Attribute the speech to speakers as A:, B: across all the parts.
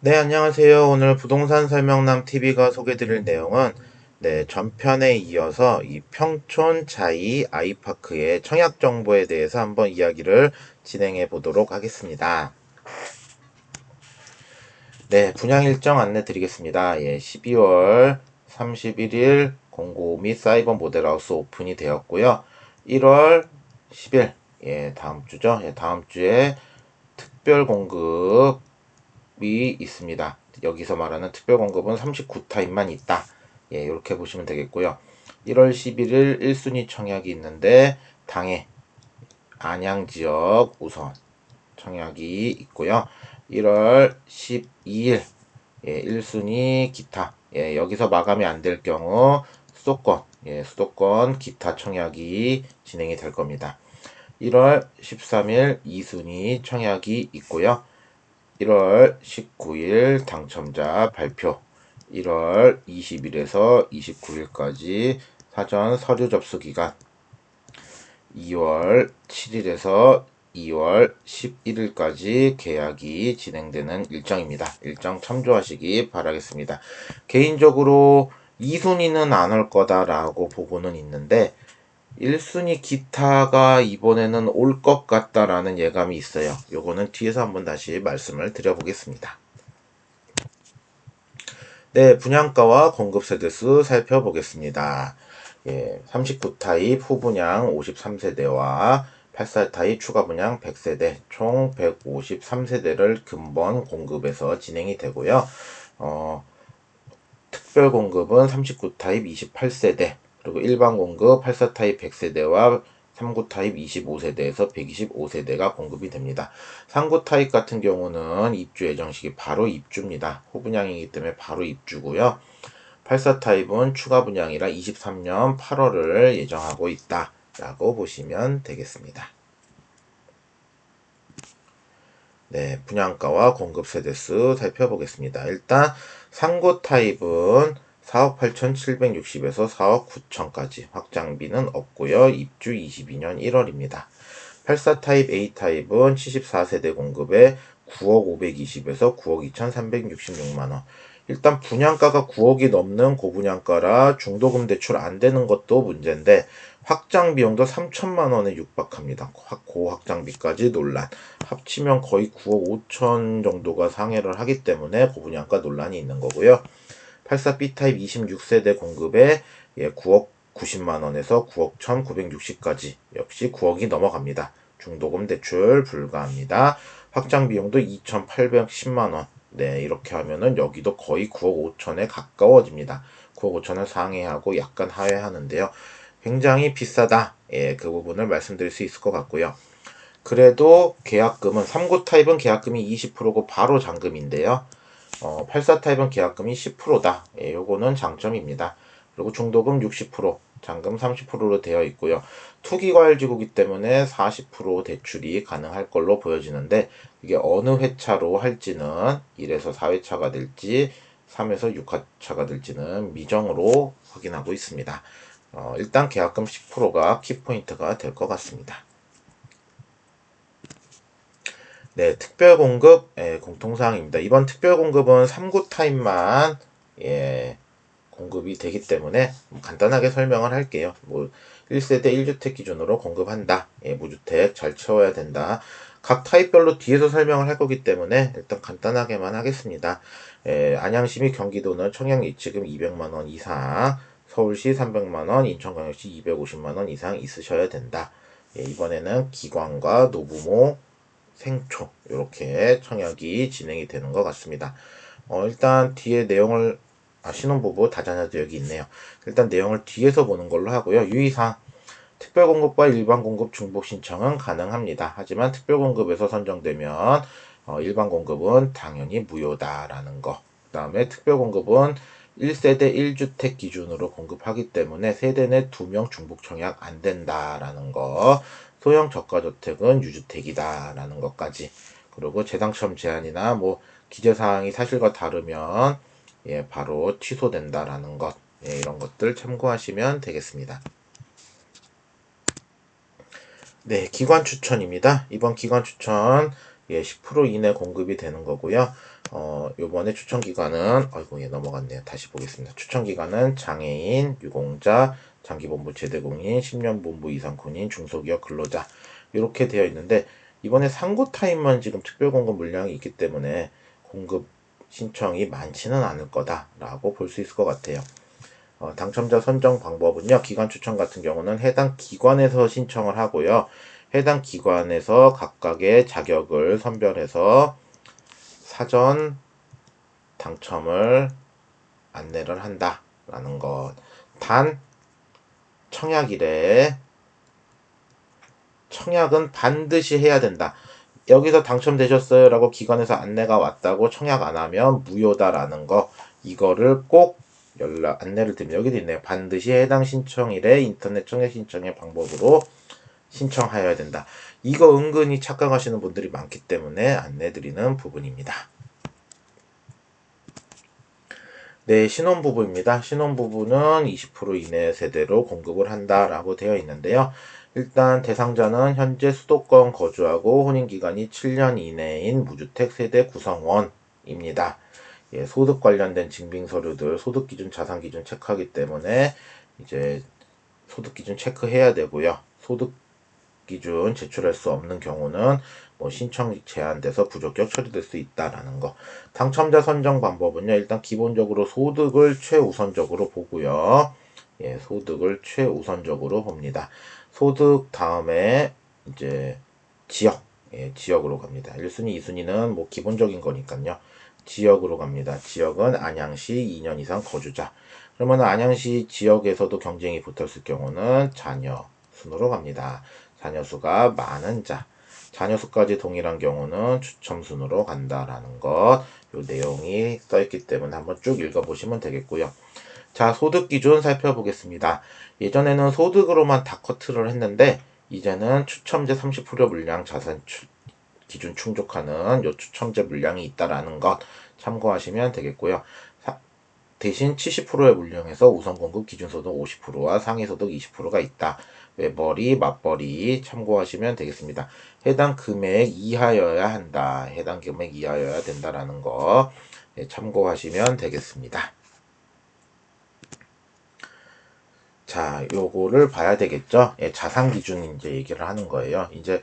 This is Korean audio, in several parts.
A: 네, 안녕하세요. 오늘 부동산 설명남 TV가 소개드릴 내용은 전편에 이어서 이 평촌 자이 아이파크의 청약 정보에 대해서 한번 이야기를 진행해 보도록 하겠습니다. 네, 분양 일정 안내 드리겠습니다. 12월 31일 공고 및 사이버 모델하우스 오픈이 되었고요. 1월 10일, 다음 주죠. 다음 주에 특별 공급 이 있습니다. 여기서 말하는 특별 공급은 39타임만 있다. 이렇게 보시면 되겠고요. 1월 11일 1순위 청약이 있는데 당해 안양 지역 우선 청약이 있고요. 1월 12일 1순위 기타 여기서 마감이 안 될 경우 수도권 기타 청약이 진행이 될 겁니다. 1월 13일 2순위 청약이 있고요. 1월 19일 당첨자 발표 1월 20일에서 29일까지 사전 서류 접수 기간 2월 7일에서 2월 11일까지 계약이 진행되는 일정입니다. 일정 참조하시기 바라겠습니다. 개인적으로 2순위는 안 올 거다라고 보고는 있는데 1순위 기타가 이번에는 올 것 같다라는 예감이 있어요. 요거는 뒤에서 한번 다시 말씀을 드려보겠습니다. 네, 분양가와 공급 세대수 살펴보겠습니다. 39타입 후분양 53세대와 84타입 추가 분양 100세대, 총 153세대를 근본 공급에서 진행이 되고요. 특별 공급은 39타입 28세대, 그리고 일반 공급 84타입 100세대와 39타입 25세대에서 125세대가 공급이 됩니다. 39타입 같은 경우는 입주 예정식이 바로 입주입니다. 후분양이기 때문에 바로 입주고요. 84타입은 추가 분양이라 23년 8월을 예정하고 있다라고 보시면 되겠습니다. 네, 분양가와 공급 세대수 살펴보겠습니다. 일단 상고 타입은 4억 8,760에서 4억 9천까지 확장비는 없고요. 입주 22년 1월입니다. 84 타입 A 타입은 74세대 공급에 9억 520에서 9억 2,366만원. 일단 분양가가 9억이 넘는 고분양가라 중도금 대출 안 되는 것도 문제인데 확장 비용도 3천만 원에 육박합니다. 고확장비까지 논란. 합치면 거의 9억 5천 정도가 상회를 하기 때문에 고분양가 논란이 있는 거고요. 84B타입 26세대 공급에 9억 90만 원에서 9억 1,960까지 역시 9억이 넘어갑니다. 중도금 대출 불가합니다. 확장 비용도 2,810만 원. 네, 이렇게 하면은 여기도 거의 9억 5천에 가까워집니다. 9억 5천을 상회하고 약간 하회하는데요. 굉장히 비싸다. 그 부분을 말씀드릴 수 있을 것 같고요. 그래도 계약금은 3구 타입은 계약금이 20%고 바로 잔금인데요. 84 타입은 계약금이 10%다. 요거는 장점입니다. 그리고 중도금 60%, 잔금 30%로 되어 있고요. 투기과열지구이기 때문에 40% 대출이 가능할 걸로 보여지는데 이게 어느 회차로 할지는 1에서 4회차가 될지 3에서 6회차가 될지는 미정으로 확인하고 있습니다. 일단 계약금 10%가 키포인트가 될 것 같습니다. 네, 특별공급 공통사항입니다. 이번 특별공급은 3구 타입만 공급이 되기 때문에 간단하게 설명을 할게요. 1세대 1주택 기준으로 공급한다. 무주택 잘 채워야 된다. 각 타입별로 뒤에서 설명을 할 거기 때문에 일단 간단하게만 하겠습니다. 안양시 및 경기도는 청약 예치금 200만원 이상, 서울시 300만원, 인천광역시 250만원 이상 있으셔야 된다. 이번에는 기관과 노부모, 생초 이렇게 청약이 진행이 되는 것 같습니다. 일단 뒤에 내용을 신혼부부 다자녀도 여기 있네요. 일단 내용을 뒤에서 보는 걸로 하고요. 유의사항 특별공급과 일반공급 중복 신청은 가능합니다. 하지만 특별공급에서 선정되면 일반공급은 당연히 무효다라는 거. 그 다음에 특별공급은 1세대 1주택 기준으로 공급하기 때문에 세대 내 2명 중복 청약 안 된다라는 거. 소형 저가주택은 유주택이다라는 것까지. 그리고 재당첨 제한이나 기재사항이 사실과 다르면 바로 취소된다라는 것. 이런 것들 참고하시면 되겠습니다. 네, 기관 추천입니다. 이번 기관 추천 예, 10% 이내 공급이 되는 거고요. 요번에 추천기관은, 아이고, 예, 넘어갔네요. 다시 보겠습니다. 추천기관은 장애인, 유공자, 장기본부 제대공인, 10년 본부 이상 군인, 중소기업 근로자, 이렇게 되어 있는데, 이번에 상고 타임만 지금 특별공급 물량이 있기 때문에 공급 신청이 많지는 않을 거다라고 볼 수 있을 것 같아요. 당첨자 선정 방법은요, 기관 추천 같은 경우는 해당 기관에서 신청을 하고요. 해당 기관에서 각각의 자격을 선별해서 사전 당첨을 안내를 한다라는 것. 단, 청약이래. 청약은 반드시 해야 된다. 여기서 당첨되셨어요 라고 기관에서 안내가 왔다고 청약 안 하면 무효다라는 거, 이거를 꼭 안내를 드립니다. 여기도 있네요. 반드시 해당 신청일에 인터넷 청약 신청의 방법으로 신청하여야 된다. 이거 은근히 착각하시는 분들이 많기 때문에 안내드리는 부분입니다. 네, 신혼부부입니다. 신혼부부는 20% 이내 세대로 공급을 한다라고 되어 있는데요. 일단 대상자는 현재 수도권 거주하고 혼인기간이 7년 이내인 무주택 세대 구성원입니다. 예, 소득 관련된 증빙서류들, 소득기준, 자산기준 체크하기 때문에 이제 소득기준 체크해야 되고요. 소득기준 제출할 수 없는 경우는 뭐 신청 제한돼서 부적격 처리될 수 있다라는 거. 당첨자 선정 방법은요. 일단 기본적으로 소득을 최우선적으로 보고요. 예, 소득을 최우선적으로 봅니다. 소득 다음에 이제 지역, 예, 지역으로 갑니다. 1순위, 2순위는 뭐 기본적인 거니까요. 지역으로 갑니다. 지역은 안양시 2년 이상 거주자. 그러면 안양시 지역에서도 경쟁이 붙었을 경우는 자녀 순으로 갑니다. 자녀 수가 많은 자. 자녀 수까지 동일한 경우는 추첨 순으로 간다라는 것. 요 내용이 써있기 때문에 한번 쭉 읽어보시면 되겠고요. 자, 소득 기준 살펴보겠습니다. 예전에는 소득으로만 다 커트를 했는데 이제는 추첨제 30% 물량 자산 기준 충족하는 요 추첨제 물량이 있다라는 것 참고하시면 되겠고요. 대신 70%의 물량에서 우선 공급 기준소득 50%와 상위소득 20%가 있다. 외벌이, 맞벌이 참고하시면 되겠습니다. 해당 금액 이하여야 한다. 해당 금액 이하여야 된다라는 거 참고하시면 되겠습니다. 자, 요거를 봐야 되겠죠? 예, 자산 기준 이제 얘기를 하는 거예요. 이제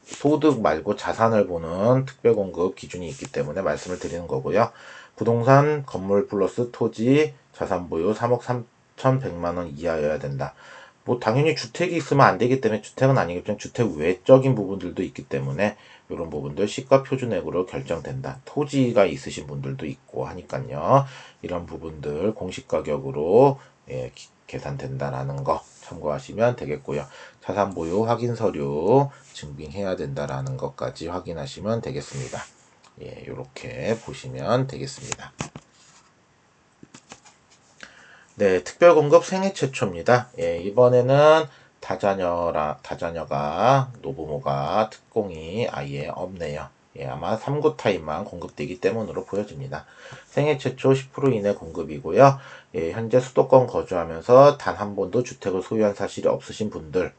A: 소득 말고 자산을 보는 특별공급 기준이 있기 때문에 말씀을 드리는 거고요. 부동산, 건물 플러스 토지, 자산 보유 3억 3,100만 원 이하여야 된다. 뭐 당연히 주택이 있으면 안 되기 때문에 주택은 아니겠지만 주택 외적인 부분들도 있기 때문에 이런 부분들 시가 표준액으로 결정된다. 토지가 있으신 분들도 있고 하니까요. 이런 부분들 공시가격으로 예, 계산된다라는 거 참고하시면 되겠고요. 자산 보유 확인 서류 증빙해야 된다라는 것까지 확인하시면 되겠습니다. 예, 이렇게 보시면 되겠습니다. 네, 특별공급 생애 최초입니다. 예, 이번에는 다자녀가, 노부모가, 특공이 아예 없네요. 예, 아마 3구 타입만 공급되기 때문으로 보여집니다. 생애 최초 10% 이내 공급이고요. 예, 현재 수도권 거주하면서 단 한 번도 주택을 소유한 사실이 없으신 분들,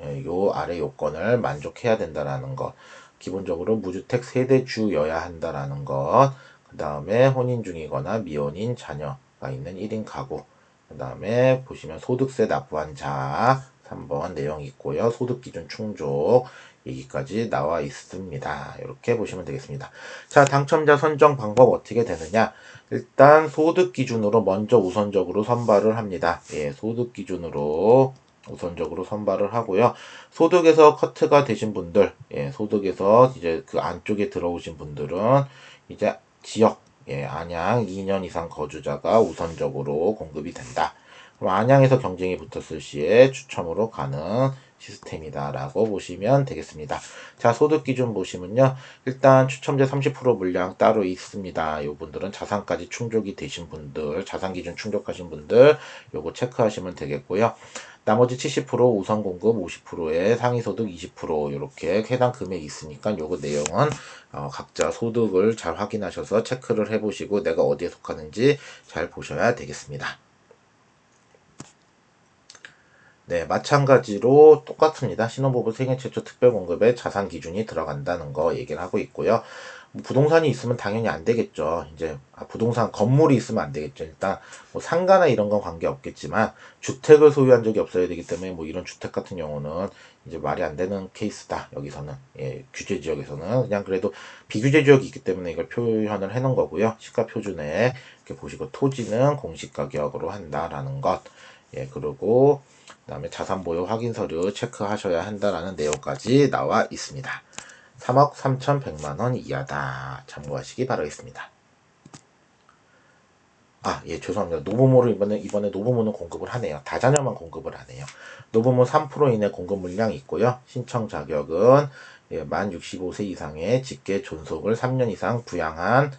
A: 예, 요 아래 요건을 만족해야 된다라는 것. 기본적으로 무주택 세대주여야 한다라는 것. 그 다음에 혼인 중이거나 미혼인 자녀가 있는 1인 가구. 그 다음에 보시면 소득세 납부한 자 3번 내용 있고요. 소득기준 충족 얘기까지 나와 있습니다. 이렇게 보시면 되겠습니다. 자, 당첨자 선정 방법 어떻게 되느냐? 일단 소득 기준으로 먼저 우선적으로 선발을 합니다. 예, 소득 기준으로 우선적으로 선발을 하고요. 소득에서 커트가 되신 분들, 예, 소득에서 이제 그 안쪽에 들어오신 분들은 이제 지역, 예, 안양 2년 이상 거주자가 우선적으로 공급이 된다. 그럼 안양에서 경쟁이 붙었을 시에 추첨으로 가는 시스템이다라고 보시면 되겠습니다. 자, 소득 기준 보시면요. 일단 추첨제 30% 물량 따로 있습니다. 이 분들은 자산까지 충족이 되신 분들, 자산 기준 충족하신 분들 요거 체크하시면 되겠고요. 나머지 70% 우선 공급 50%에 상위소득 20% 이렇게 해당 금액이 있으니까 요거 내용은 각자 소득을 잘 확인하셔서 체크를 해보시고 내가 어디에 속하는지 잘 보셔야 되겠습니다. 네, 마찬가지로 똑같습니다. 신혼부부 생애 최초 특별공급에 자산 기준이 들어간다는 거 얘기를 하고 있고요. 뭐 부동산이 있으면 당연히 안 되겠죠. 이제 부동산 건물이 있으면 안 되겠죠. 일단 뭐 상가나 이런 건 관계 없겠지만 주택을 소유한 적이 없어야 되기 때문에 뭐 이런 주택 같은 경우는 이제 말이 안 되는 케이스다. 여기서는 규제 지역에서는 그냥 그래도 비규제 지역이 있기 때문에 이걸 표현을 해놓은 거고요. 시가 표준에 이렇게 보시고 토지는 공시가격으로 한다라는 것. 그리고 그다음에 자산 보유 확인 서류 체크하셔야 한다라는 내용까지 나와 있습니다. 3억 3,100만 원 이하다. 참고하시기 바라겠습니다. 죄송합니다. 노부모를 이번에 노부모는 공급을 하네요. 다자녀만 공급을 하네요. 노부모 3% 이내 공급 물량이 있고요. 신청 자격은 만 65세 이상의 직계 존속을 3년 이상 부양한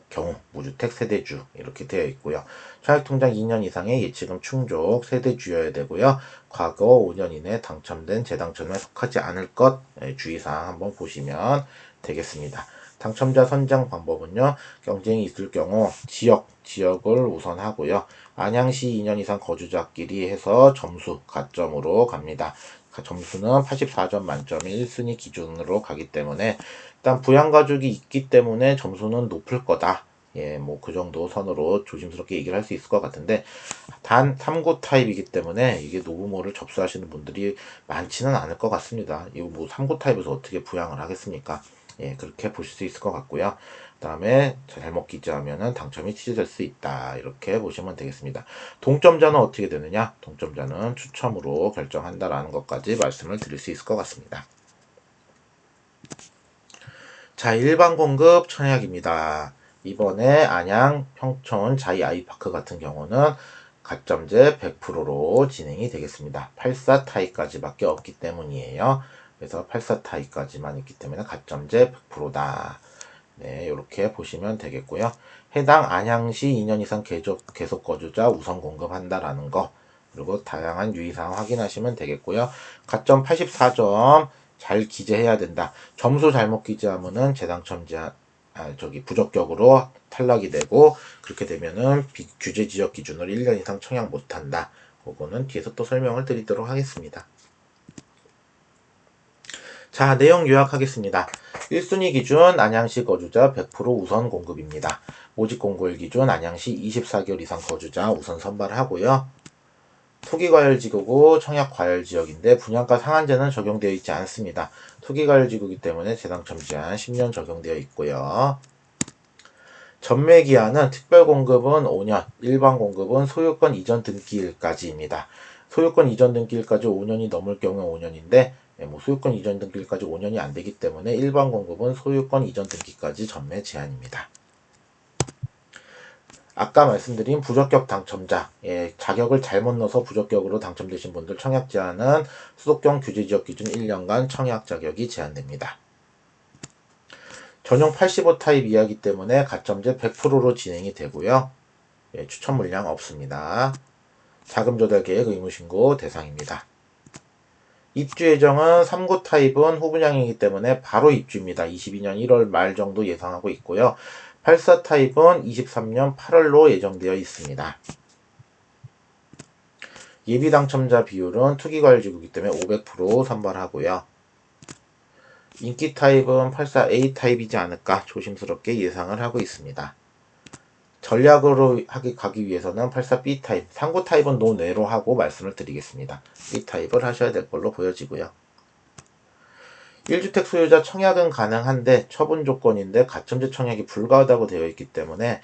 A: 경우 무주택 세대주 이렇게 되어 있고요. 청약통장 2년 이상의 예치금 충족 세대주여야 되고요. 과거 5년 이내 당첨된 재당첨에 속하지 않을 것 주의사항 한번 보시면 되겠습니다. 당첨자 선정 방법은요. 경쟁이 있을 경우 지역을 우선하고요. 안양시 2년 이상 거주자끼리 해서 점수 가점으로 갑니다. 점수는 84점 만점의 1순위 기준으로 가기 때문에 일단 부양가족이 있기 때문에 점수는 높을 거다. 뭐 그 정도 선으로 조심스럽게 얘기를 할 수 있을 것 같은데 단 3구 타입이기 때문에 이게 노부모를 접수하시는 분들이 많지는 않을 것 같습니다. 이거 뭐 3구 타입에서 어떻게 부양을 하겠습니까? 그렇게 보실 수 있을 것 같고요. 그 다음에 잘못 기재하면은 당첨이 취소될 수 있다. 이렇게 보시면 되겠습니다. 동점자는 어떻게 되느냐? 동점자는 추첨으로 결정한다라는 것까지 말씀을 드릴 수 있을 것 같습니다. 자, 일반 공급 청약입니다. 이번에 안양, 평촌, 자이 아이파크 같은 경우는 가점제 100%로 진행이 되겠습니다. 84 타입까지밖에 없기 때문이에요. 그래서 84 타입까지만 있기 때문에 가점제 100%다. 네, 이렇게 보시면 되겠고요. 해당 안양시 2년 이상 계속 거주자 우선 공급한다라는 거, 그리고 다양한 유의사항 확인하시면 되겠고요. 가점 84점 잘 기재해야 된다. 점수 잘못 기재하면은 재당첨 부적격으로 탈락이 되고, 그렇게 되면은 규제 지역 기준으로 1년 이상 청약 못한다. 그거는 뒤에서 또 설명을 드리도록 하겠습니다. 자, 내용 요약하겠습니다. 1순위 기준 안양시 거주자 100% 우선 공급입니다. 모집 공고일 기준 안양시 24개월 이상 거주자 우선 선발하고요. 투기과열지구고 청약과열지역인데 분양가 상한제는 적용되어 있지 않습니다. 투기과열지구이기 때문에 재당첨 제한 10년 적용되어 있고요. 전매기한은 특별공급은 5년, 일반공급은 소유권 이전 등기일까지입니다. 소유권 이전 등기일까지 5년이 넘을 경우 5년인데 소유권 이전 등기일까지 5년이 안 되기 때문에 일반공급은 소유권 이전 등기까지 전매 제한입니다. 아까 말씀드린 부적격 당첨자, 자격을 잘못 넣어서 부적격으로 당첨되신 분들 청약 제한은 수도권 규제지역 기준 1년간 청약 자격이 제한됩니다. 전용 85 타입 이하이기 때문에 가점제 100%로 진행이 되고요. 추천 물량 없습니다. 자금 조달 계획 의무신고 대상입니다. 입주 예정은 3구 타입은 후분양이기 때문에 바로 입주입니다. 22년 1월 말 정도 예상하고 있고요. 84 타입은 23년 8월로 예정되어 있습니다. 예비 당첨자 비율은 투기과열지구이기 때문에 500% 선발하고요. 인기 타입은 84A 타입이지 않을까 조심스럽게 예상을 하고 있습니다. 전략으로 가기 위해서는 84B 타입, 3구 타입은 노내로 하고 말씀을 드리겠습니다. B 타입을 하셔야 될 걸로 보여지고요. 1주택 소유자 청약은 가능한데 처분 조건인데 가점제 청약이 불가하다고 되어 있기 때문에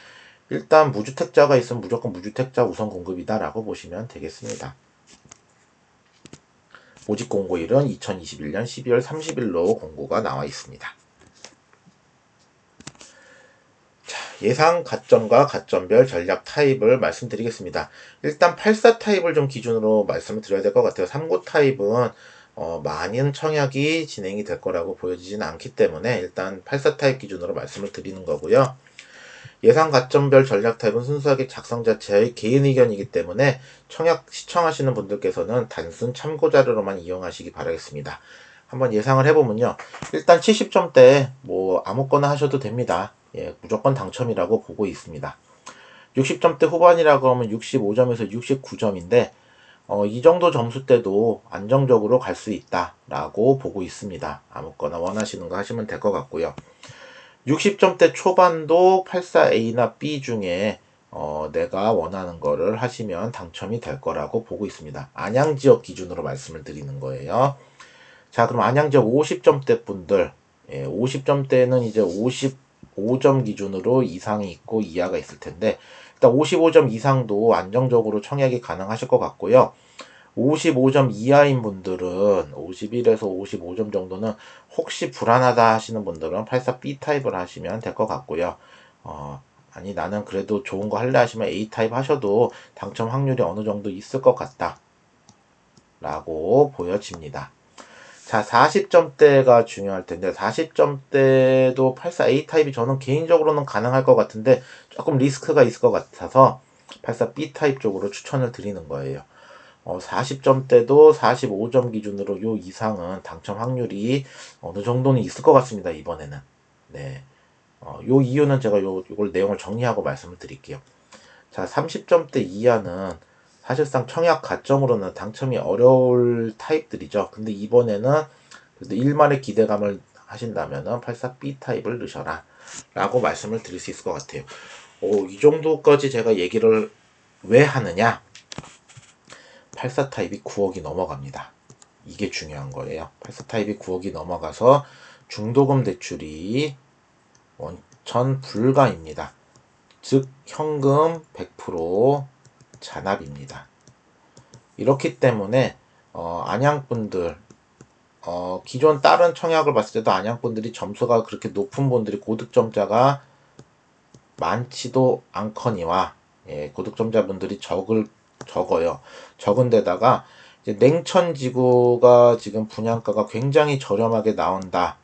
A: 일단 무주택자가 있으면 무조건 무주택자 우선 공급이다라고 보시면 되겠습니다. 모집 공고일은 2021년 12월 30일로 공고가 나와 있습니다. 예상 가점과 가점별 전략 타입을 말씀드리겠습니다. 일단 84 타입을 좀 기준으로 말씀을 드려야 될 것 같아요. 39 타입은 많은 청약이 진행이 될 거라고 보여지지는 않기 때문에 일단 84 타입 기준으로 말씀을 드리는 거고요. 예상 가점별 전략 타입은 순수하게 작성 자체의 개인 의견이기 때문에 청약 시청하시는 분들께서는 단순 참고 자료로만 이용하시기 바라겠습니다. 한번 예상을 해보면요. 일단 70점대 뭐 아무거나 하셔도 됩니다. 무조건 당첨이라고 보고 있습니다. 60점대 후반이라고 하면 65점에서 69점인데 이 정도 점수 때도 안정적으로 갈 수 있다라고 보고 있습니다. 아무거나 원하시는 거 하시면 될 것 같고요. 60점대 초반도 84A나 B 중에 내가 원하는 거를 하시면 당첨이 될 거라고 보고 있습니다. 안양 지역 기준으로 말씀을 드리는 거예요. 자, 그럼 안양 지역 50점대 분들, 50점대는 이제 55점 기준으로 이상이 있고 이하가 있을 텐데, 일단 55점 이상도 안정적으로 청약이 가능하실 것 같고요. 55점 이하인 분들은 51에서 55점 정도는 혹시 불안하다 하시는 분들은 84B 타입을 하시면 될 것 같고요. 아니 나는 그래도 좋은 거 할래 하시면 A 타입 하셔도 당첨 확률이 어느 정도 있을 것 같다 라고 보여집니다. 자, 40점대가 중요할 텐데 40점대도 84A 타입이 저는 개인적으로는 가능할 것 같은데 조금 리스크가 있을 것 같아서 84B 타입 쪽으로 추천을 드리는 거예요. 40점대도 45점 기준으로 요 이상은 당첨 확률이 어느 정도는 있을 것 같습니다. 이번에는. 네. 요 이유는 제가 요걸 내용을 정리하고 말씀을 드릴게요. 자, 30점대 이하는 사실상 청약 가점으로는 당첨이 어려울 타입들이죠. 근데 이번에는 그래도 일말의 기대감을 하신다면은 84B 타입을 넣으셔라 라고 말씀을 드릴 수 있을 것 같아요. 이 정도까지 제가 얘기를 왜 하느냐? 84 타입이 9억이 넘어갑니다. 이게 중요한 거예요. 84 타입이 9억이 넘어가서 중도금 대출이 원천 불가입니다. 즉 현금 100% 잔압입니다. 이렇기 때문에 안양분들 기존 다른 청약을 봤을 때도 안양분들이 점수가 그렇게 높은 분들이 고득점자가 많지도 않거니와 고득점자분들이 적어요. 적은데다가 이제 냉천지구가 지금 분양가가 굉장히 저렴하게 나온다.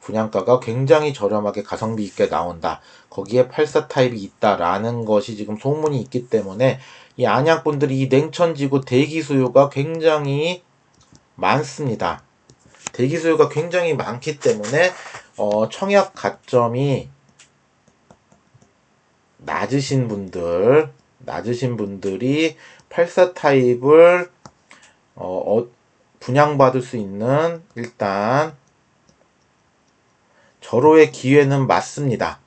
A: 분양가가 굉장히 저렴하게 가성비 있게 나온다. 거기에 84 타입이 있다라는 것이 지금 소문이 있기 때문에 이 안양분들이 이 냉천지구 대기 수요가 굉장히 많습니다. 대기 수요가 굉장히 많기 때문에 청약 가점이 낮으신 분들이 84 타입을 분양받을 수 있는 일단 절호의 기회는 맞습니다.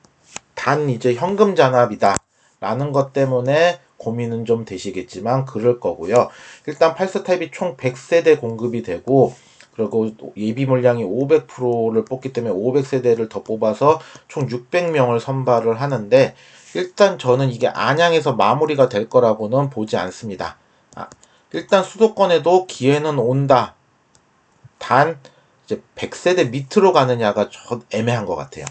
A: 단 이제 현금 잔압이다 라는 것 때문에 고민은 좀 되시겠지만 그럴 거고요. 일단 84 타입이 총 100세대 공급이 되고 그리고 예비 물량이 500%를 뽑기 때문에 500세대를 더 뽑아서 총 600명을 선발을 하는데 일단 저는 이게 안양에서 마무리가 될 거라고는 보지 않습니다. 일단 수도권에도 기회는 온다. 단 이제 100세대 밑으로 가느냐가 좀 애매한 것 같아요.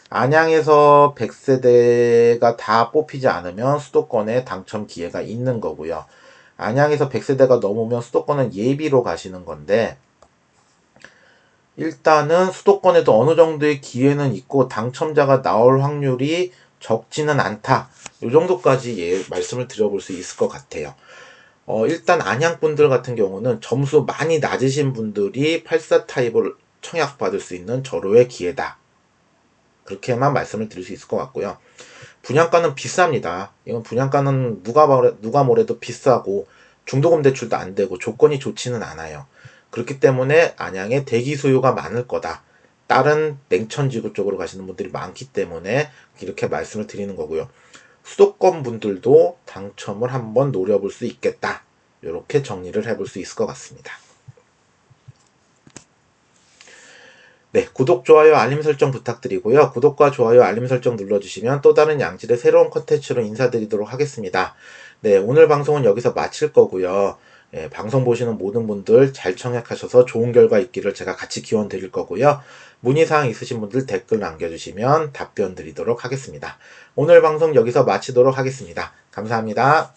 A: 안양에서 100세대가 다 뽑히지 않으면 수도권에 당첨 기회가 있는 거고요. 안양에서 100세대가 넘으면 수도권은 예비로 가시는 건데 일단은 수도권에도 어느 정도의 기회는 있고 당첨자가 나올 확률이 적지는 않다. 이 정도까지 말씀을 드려볼 수 있을 것 같아요. 일단 안양분들 같은 경우는 점수 많이 낮으신 분들이 84 타입을 청약받을 수 있는 절호의 기회다. 그렇게만 말씀을 드릴 수 있을 것 같고요. 분양가는 비쌉니다. 이건 분양가는 누가 뭐래도 비싸고 중도금 대출도 안 되고 조건이 좋지는 않아요. 그렇기 때문에 안양에 대기 수요가 많을 거다. 다른 냉천지구 쪽으로 가시는 분들이 많기 때문에 이렇게 말씀을 드리는 거고요. 수도권 분들도 당첨을 한번 노려볼 수 있겠다. 이렇게 정리를 해볼 수 있을 것 같습니다. 네, 구독, 좋아요, 알림 설정 부탁드리고요. 구독과 좋아요, 알림 설정 눌러주시면 또 다른 양질의 새로운 컨텐츠로 인사드리도록 하겠습니다. 네, 오늘 방송은 여기서 마칠 거고요. 방송 보시는 모든 분들 잘 청약하셔서 좋은 결과 있기를 제가 같이 기원 드릴 거고요. 문의사항 있으신 분들 댓글 남겨주시면 답변 드리도록 하겠습니다. 오늘 방송 여기서 마치도록 하겠습니다. 감사합니다.